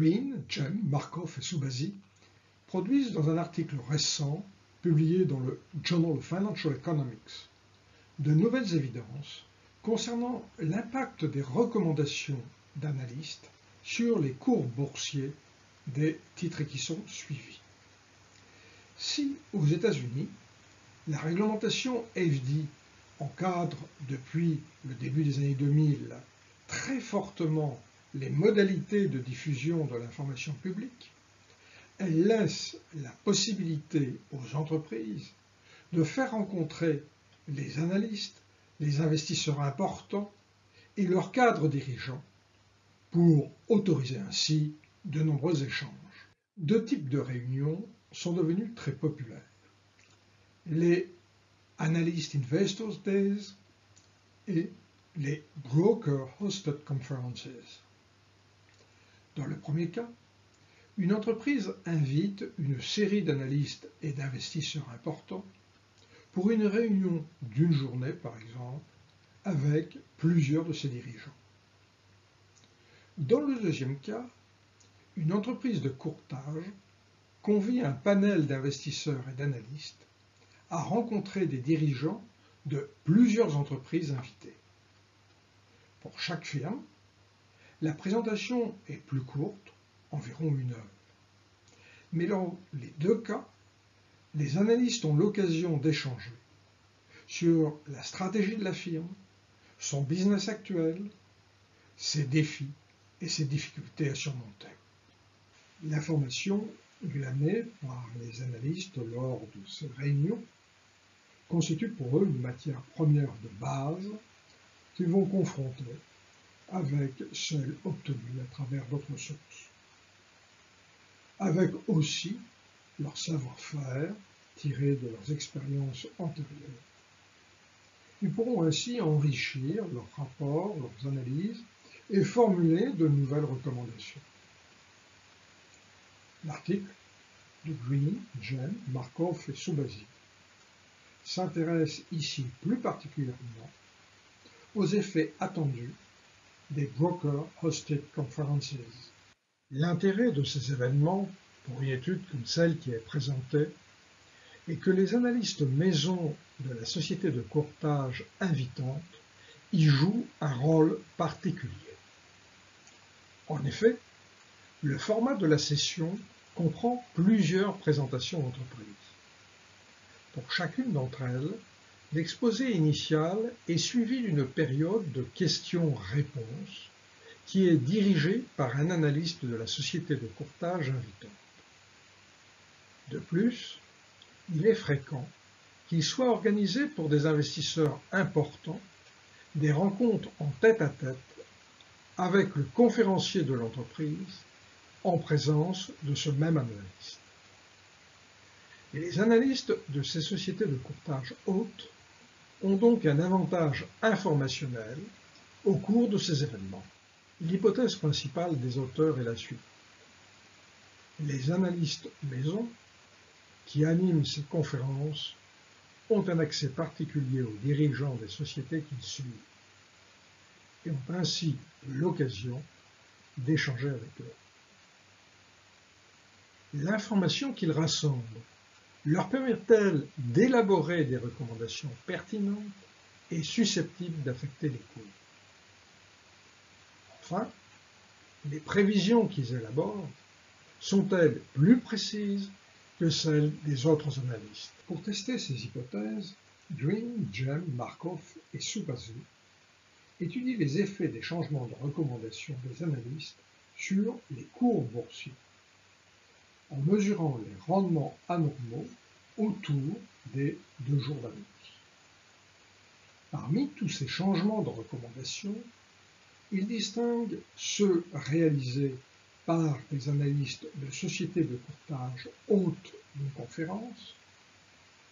Green, Gem, Markov et Subasi produisent dans un article récent, publié dans le Journal of Financial Economics, de nouvelles évidences concernant l'impact des recommandations d'analystes sur les cours boursiers des titres qui sont suivis. Si aux États-Unis, la réglementation FD encadre depuis le début des années 2000 très fortement les modalités de diffusion de l'information publique, elle laisse la possibilité aux entreprises de faire rencontrer les analystes, les investisseurs importants et leurs cadres dirigeants pour autoriser ainsi de nombreux échanges. Deux types de réunions sont devenus très populaires. Les Analyst Investors Days et les Broker Hosted Conferences. Dans le premier cas, une entreprise invite une série d'analystes et d'investisseurs importants pour une réunion d'une journée, par exemple, avec plusieurs de ses dirigeants. Dans le deuxième cas, une entreprise de courtage convie un panel d'investisseurs et d'analystes à rencontrer des dirigeants de plusieurs entreprises invitées. Pour chaque firme, la présentation est plus courte, environ 1 heure. Mais dans les deux cas, les analystes ont l'occasion d'échanger sur la stratégie de la firme, son business actuel, ses défis et ses difficultés à surmonter. L'information glanée par les analystes lors de ces réunions constitue pour eux une matière première de base qu'ils vont confronter avec celle obtenue à travers d'autres sources, avec aussi leur savoir-faire tiré de leurs expériences antérieures. Ils pourront ainsi enrichir leurs rapports, leurs analyses et formuler de nouvelles recommandations. L'article de Green, Gem, Markov et Subasi s'intéresse ici plus particulièrement aux effets attendus des Broker Hosted Conferences. L'intérêt de ces événements, pour une étude comme celle qui est présentée, est que les analystes maison de la société de courtage invitante y jouent un rôle particulier. En effet, le format de la session comprend plusieurs présentations d'entreprise. Pour chacune d'entre elles, l'exposé initial est suivi d'une période de questions-réponses qui est dirigée par un analyste de la société de courtage invitante. De plus, il est fréquent qu'il soit organisé pour des investisseurs importants des rencontres en tête-à-tête avec le conférencier de l'entreprise en présence de ce même analyste. Et les analystes de ces sociétés de courtage hôtes ont donc un avantage informationnel au cours de ces événements. L'hypothèse principale des auteurs est la suivante. Les analystes maison qui animent ces conférences ont un accès particulier aux dirigeants des sociétés qu'ils suivent et ont ainsi l'occasion d'échanger avec eux. L'information qu'ils rassemblent leur permet-elle d'élaborer des recommandations pertinentes et susceptibles d'affecter les cours? Enfin, les prévisions qu'ils élaborent sont-elles plus précises que celles des autres analystes? Pour tester ces hypothèses, Green, Gem, Markov et Subasi étudient les effets des changements de recommandations des analystes sur les cours boursiers, en mesurant les rendements anormaux autour des 2 jours d'annonce. Parmi tous ces changements de recommandations, il distingue ceux réalisés par des analystes de sociétés de courtage hôtes d'une conférence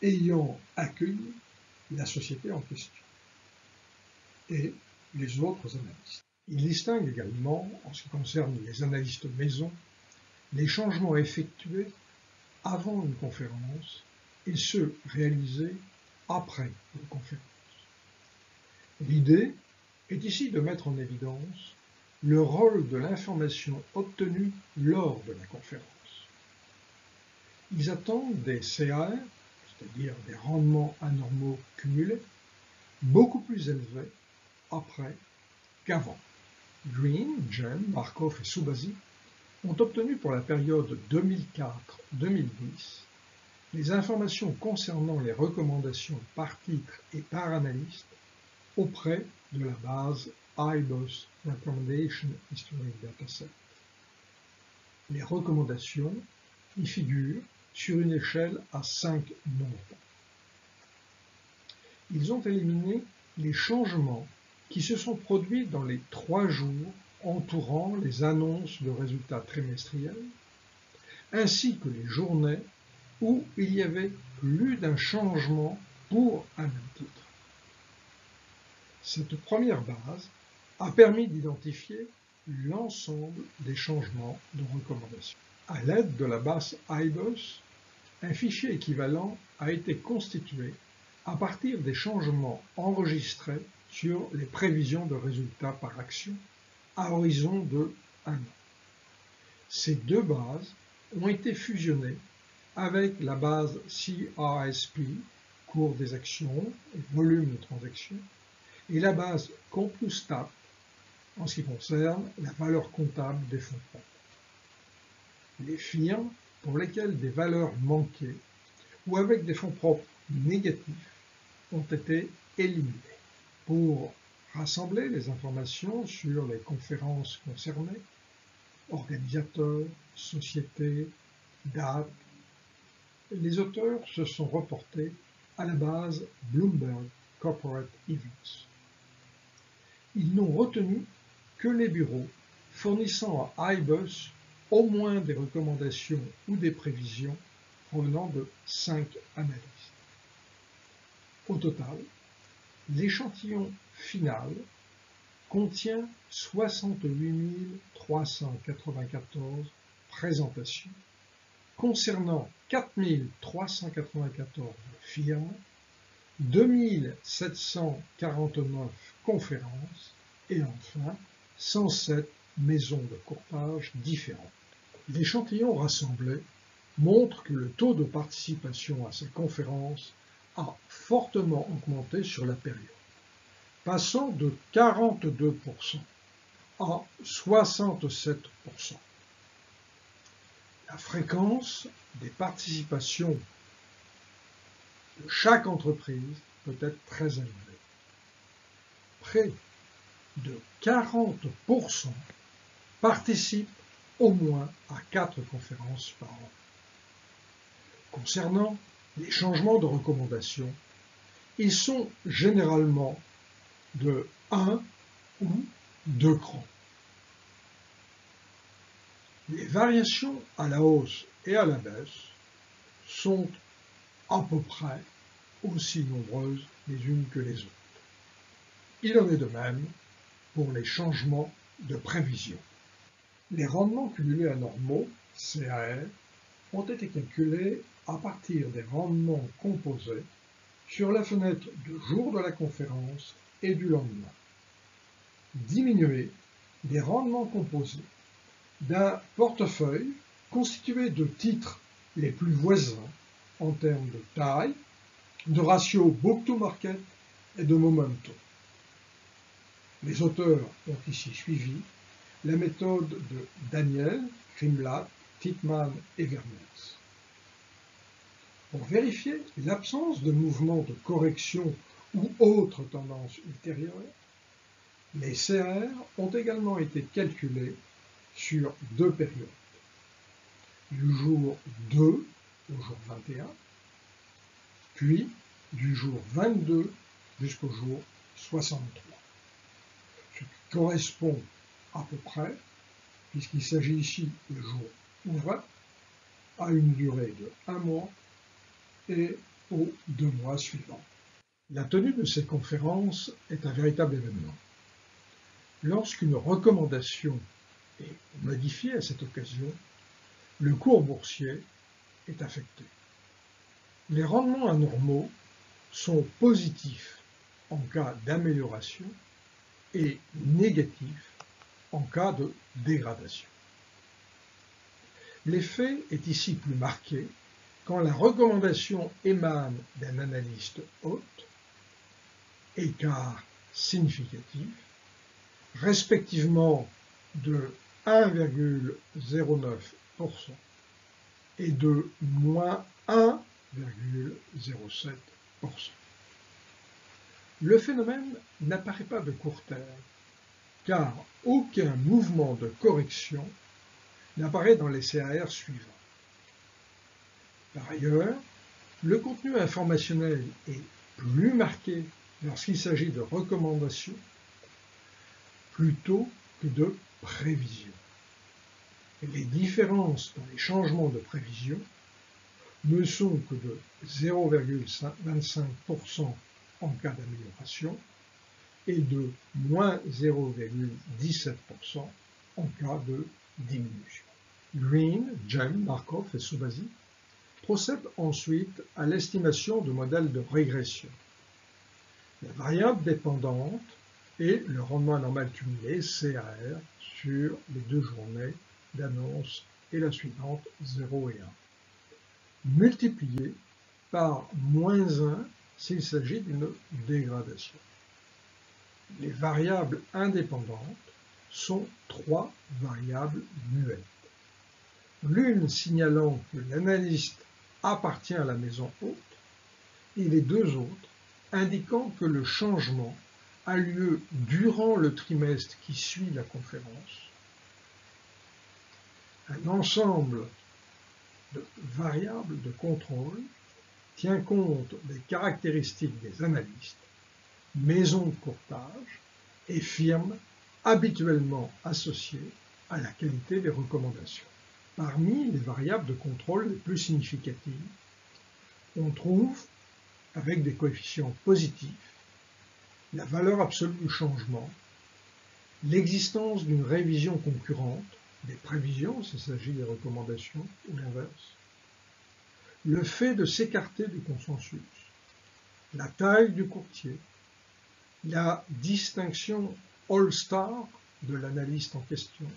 ayant accueilli la société en question et les autres analystes. Il distingue également, en ce qui concerne les analystes maison, les changements effectués avant une conférence et ceux réalisés après une conférence. L'idée est ici de mettre en évidence le rôle de l'information obtenue lors de la conférence. Ils attendent des CAR, c'est-à-dire des rendements anormaux cumulés, beaucoup plus élevés après qu'avant. Green, Jen, Markov et Subasi ont obtenu pour la période 2004-2010 les informations concernant les recommandations par titre et par analyste auprès de la base IBOS Recommendation History Dataset. Les recommandations y figurent sur une échelle à 5 nombres. Ils ont éliminé les changements qui se sont produits dans les 3 jours entourant les annonces de résultats trimestriels, ainsi que les journées où il y avait plus d'un changement pour un même titre. Cette première base a permis d'identifier l'ensemble des changements de recommandation. À l'aide de la base IBOS, un fichier équivalent a été constitué à partir des changements enregistrés sur les prévisions de résultats par action à horizon de 1 an. Ces 2 bases ont été fusionnées avec la base CRSP, cours des actions et volume de transactions, et la base CompuStat en ce qui concerne la valeur comptable des fonds propres. Les firmes pour lesquelles des valeurs manquaient ou avec des fonds propres négatifs ont été éliminées. Pour rassembler les informations sur les conférences concernées, organisateurs, sociétés, dates, les auteurs se sont reportés à la base Bloomberg Corporate Events. Ils n'ont retenu que les bureaux fournissant à IBOS au moins des recommandations ou des prévisions provenant de 5 analystes. Au total, l'échantillon final contient 68 394 présentations concernant 4 394 firmes, 2 749 conférences et enfin 107 maisons de courtage différentes. L'échantillon rassemblé montre que le taux de participation à ces conférences a fortement augmenté sur la période, passant de 42% à 67%. La fréquence des participations de chaque entreprise peut être très élevée. Près de 40% participent au moins à 4 conférences par an. Concernant les changements de recommandation, ils sont généralement de 1 ou 2 crans. Les variations à la hausse et à la baisse sont à peu près aussi nombreuses les unes que les autres. Il en est de même pour les changements de prévision. Les rendements cumulés anormaux, CAR, ont été calculés à partir des rendements composés sur la fenêtre de jour de la conférence et du lendemain, diminués des rendements composés d'un portefeuille constitué de titres les plus voisins en termes de taille, de ratio book-to-market et de momentum. Les auteurs ont ici suivi la méthode de Daniel, Krimlat, Titman et Vermeers. Pour vérifier l'absence de mouvement de correction ou autre tendance ultérieure, les CR ont également été calculés sur 2 périodes, du jour 2 au jour 21, puis du jour 22 jusqu'au jour 63, ce qui correspond à peu près, puisqu'il s'agit ici le jour ouvrant, à une durée de 1 mois et aux 2 mois suivants. La tenue de ces conférences est un véritable événement. Lorsqu'une recommandation est modifiée à cette occasion, le cours boursier est affecté. Les rendements anormaux sont positifs en cas d'amélioration et négatifs en cas de dégradation. L'effet est ici plus marqué quand la recommandation émane d'un analyste hôte, écart significatif, respectivement de 1,09% et de moins 1,07%. Le phénomène n'apparaît pas de court terme, car aucun mouvement de correction n'apparaît dans les CAR suivants. Par ailleurs, le contenu informationnel est plus marqué lorsqu'il s'agit de recommandations plutôt que de prévisions. Les différences dans les changements de prévision ne sont que de 0,25% en cas d'amélioration et de moins 0,17% en cas de diminution. Green, Gem, Markov et Subasi procèdent ensuite à l'estimation de modèles de régression. La variable dépendante est le rendement anormal cumulé, CAR, sur les 2 journées d'annonce et la suivante, 0 et 1, multiplié par moins 1 s'il s'agit d'une dégradation. Les variables indépendantes sont 3 variables muettes. L'une signalant que l'analyste appartient à la maison hôte et les 2 autres indiquant que le changement a lieu durant le trimestre qui suit la conférence. Un ensemble de variables de contrôle tient compte des caractéristiques des analystes, maisons de courtage et firmes habituellement associées à la qualité des recommandations. Parmi les variables de contrôle les plus significatives, on trouve, avec des coefficients positifs, la valeur absolue du changement, l'existence d'une révision concurrente, des prévisions s'il s'agit des recommandations ou l'inverse, le fait de s'écarter du consensus, la taille du courtier, la distinction All-Star de l'analyste en question,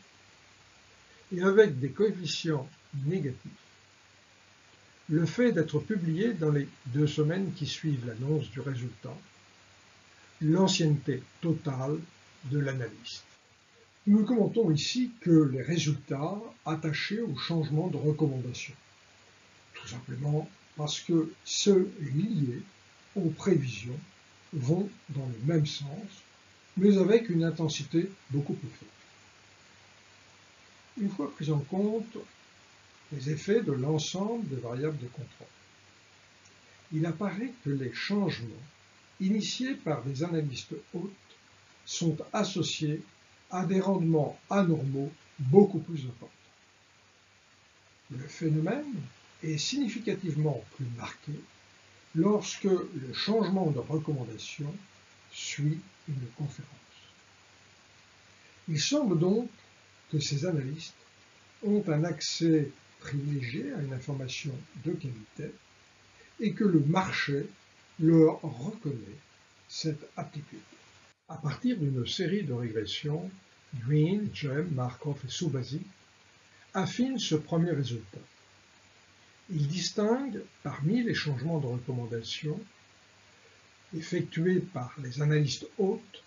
et avec des coefficients négatifs, le fait d'être publié dans les 2 semaines qui suivent l'annonce du résultat, l'ancienneté totale de l'analyste. Nous commentons ici que les résultats attachés au changement de recommandation, tout simplement parce que ceux liés aux prévisions vont dans le même sens, mais avec une intensité beaucoup plus forte. Une fois pris en compte les effets de l'ensemble des variables de contrôle, il apparaît que les changements initiés par des analystes hôtes sont associés à des rendements anormaux beaucoup plus importants. Le phénomène est significativement plus marqué lorsque le changement de recommandation suit une conférence. Il semble donc que ces analystes ont un accès privilégié à une information de qualité et que le marché leur reconnaît cette aptitude. À partir d'une série de régressions, Green, Gem, Markov et Subasi affinent ce premier résultat. Ils distinguent parmi les changements de recommandation effectués par les analystes hôtes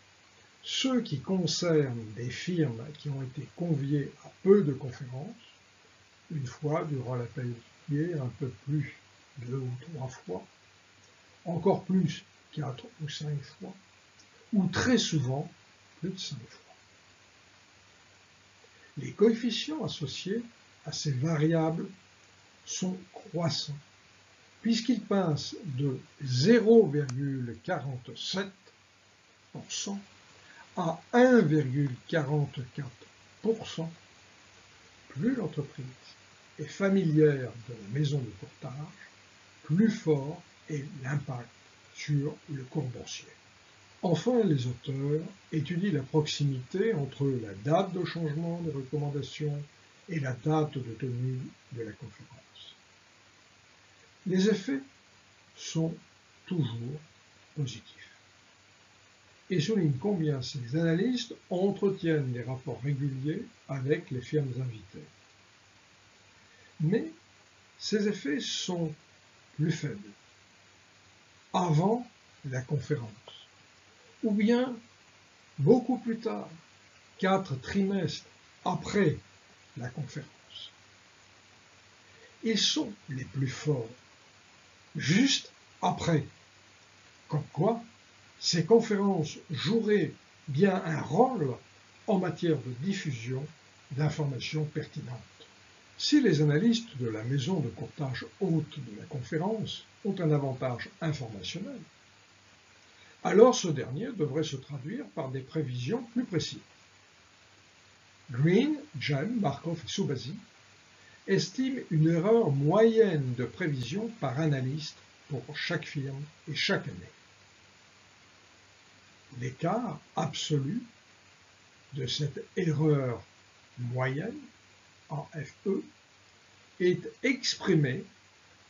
ceux qui concernent des firmes qui ont été conviées à peu de conférences, une fois durant la période étudiée, un peu plus 2 ou 3 fois, encore plus 4 ou 5 fois, ou très souvent plus de 5 fois. Les coefficients associés à ces variables sont croissants, puisqu'ils passent de 0,47% à 1,44%. Plus l'entreprise est familière de la maison de courtage, plus fort est l'impact sur le cours boursier. Enfin, les auteurs étudient la proximité entre la date de changement des recommandations et la date de tenue de la conférence. Les effets sont toujours positifs. et souligne combien ces analystes entretiennent des rapports réguliers avec les firmes invitées. Mais ces effets sont plus faibles avant la conférence, ou bien beaucoup plus tard, 4 trimestres après la conférence. Ils sont les plus forts juste après, comme quoi ces conférences joueraient bien un rôle en matière de diffusion d'informations pertinentes. Si les analystes de la maison de courtage hôte de la conférence ont un avantage informationnel, alors ce dernier devrait se traduire par des prévisions plus précises. Green, Gem, Markov et Subasi estiment une erreur moyenne de prévision par analyste pour chaque firme et chaque année. L'écart absolu de cette erreur moyenne en FE est exprimé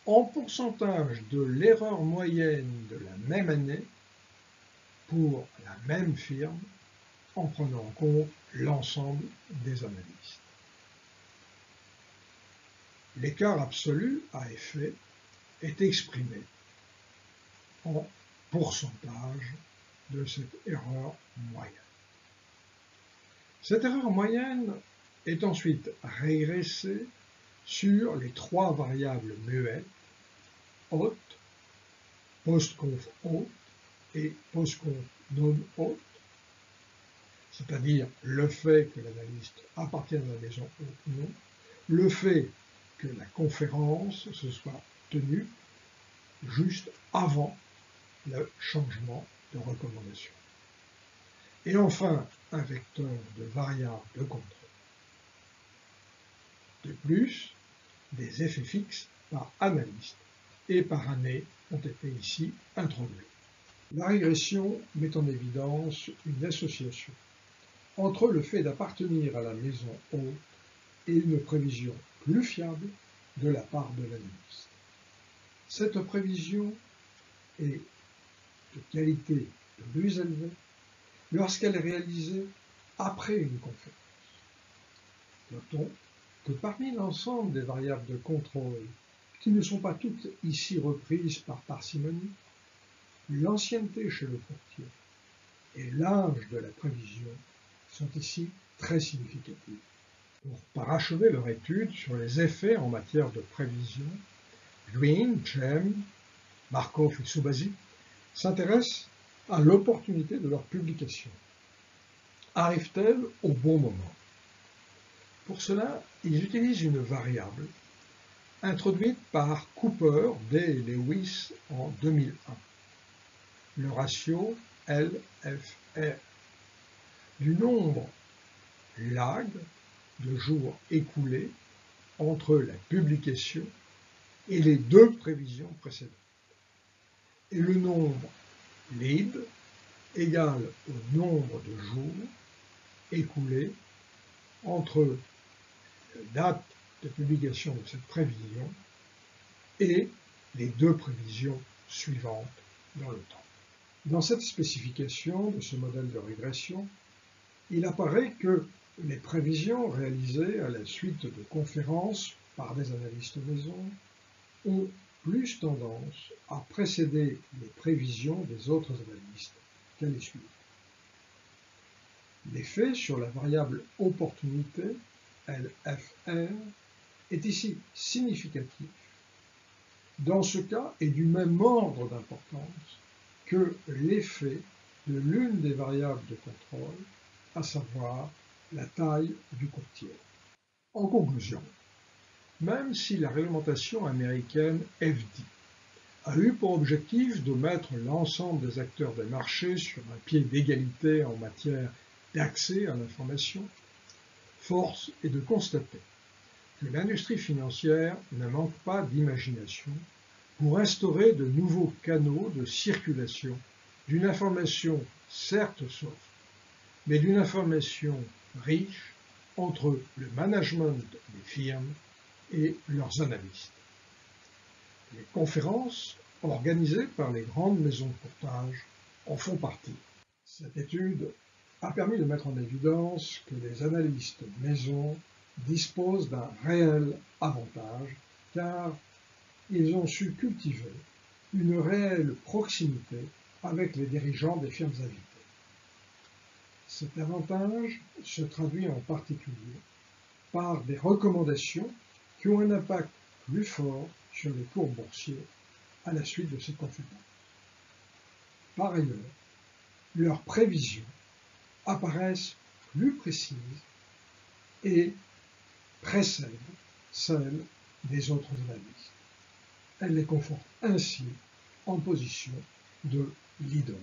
en pourcentage de l'erreur moyenne de la même année pour la même firme en prenant en compte l'ensemble des analystes. L'écart absolu à effet est exprimé en pourcentage de cette erreur moyenne. Cette erreur moyenne est ensuite régressée sur les 3 variables muettes, hôte, post-conf hôte et post-conf non hôte, c'est-à-dire le fait que l'analyste appartienne à la maison hôte ou non, le fait que la conférence se soit tenue juste avant le changement de recommandation. Et enfin, un vecteur de variables de contrôle. De plus, des effets fixes par analyste et par année ont été ici introduits. La régression met en évidence une association entre le fait d'appartenir à la maison hôte et une prévision plus fiable de la part de l'analyste. Cette prévision est de qualité plus élevée lorsqu'elle est réalisée après une conférence. Notons que parmi l'ensemble des variables de contrôle, qui ne sont pas toutes ici reprises par parcimonie, l'ancienneté chez le courtier et l'âge de la prévision sont ici très significatifs. Pour parachever leur étude sur les effets en matière de prévision, Green, Gem, Markov et Subasi s'intéressent à l'opportunité de leur publication. Arrive-t-elle au bon moment? Pour cela, ils utilisent une variable introduite par Cooper, Day et Lewis en 2001, le ratio LFR, du nombre lag de jours écoulés entre la publication et les 2 prévisions précédentes, et le nombre lead égale au nombre de jours écoulés entre la date de publication de cette prévision et les 2 prévisions suivantes dans le temps. Dans cette spécification de ce modèle de régression, il apparaît que les prévisions réalisées à la suite de conférences par des analystes maison ont plus tendance à précéder les prévisions des autres analystes qu'à les suivre. L'effet sur la variable opportunité, LFR, est ici significatif. Dans ce cas, est du même ordre d'importance que l'effet de l'une des variables de contrôle, à savoir la taille du courtier. En conclusion, même si la réglementation américaine FD a eu pour objectif de mettre l'ensemble des acteurs des marchés sur un pied d'égalité en matière d'accès à l'information, force est de constater que l'industrie financière ne manque pas d'imagination pour instaurer de nouveaux canaux de circulation d'une information certes soft, mais d'une information riche entre le management des firmes et leurs analystes. Les conférences organisées par les grandes maisons de courtage en font partie. Cette étude a permis de mettre en évidence que les analystes maison disposent d'un réel avantage car ils ont su cultiver une réelle proximité avec les dirigeants des firmes invitées. Cet avantage se traduit en particulier par des recommandations qui ont un impact plus fort sur les cours boursiers à la suite de ces consultations. Par ailleurs, leurs prévisions apparaissent plus précises et précèdent celles des autres analystes. Elles les confortent ainsi en position de leader.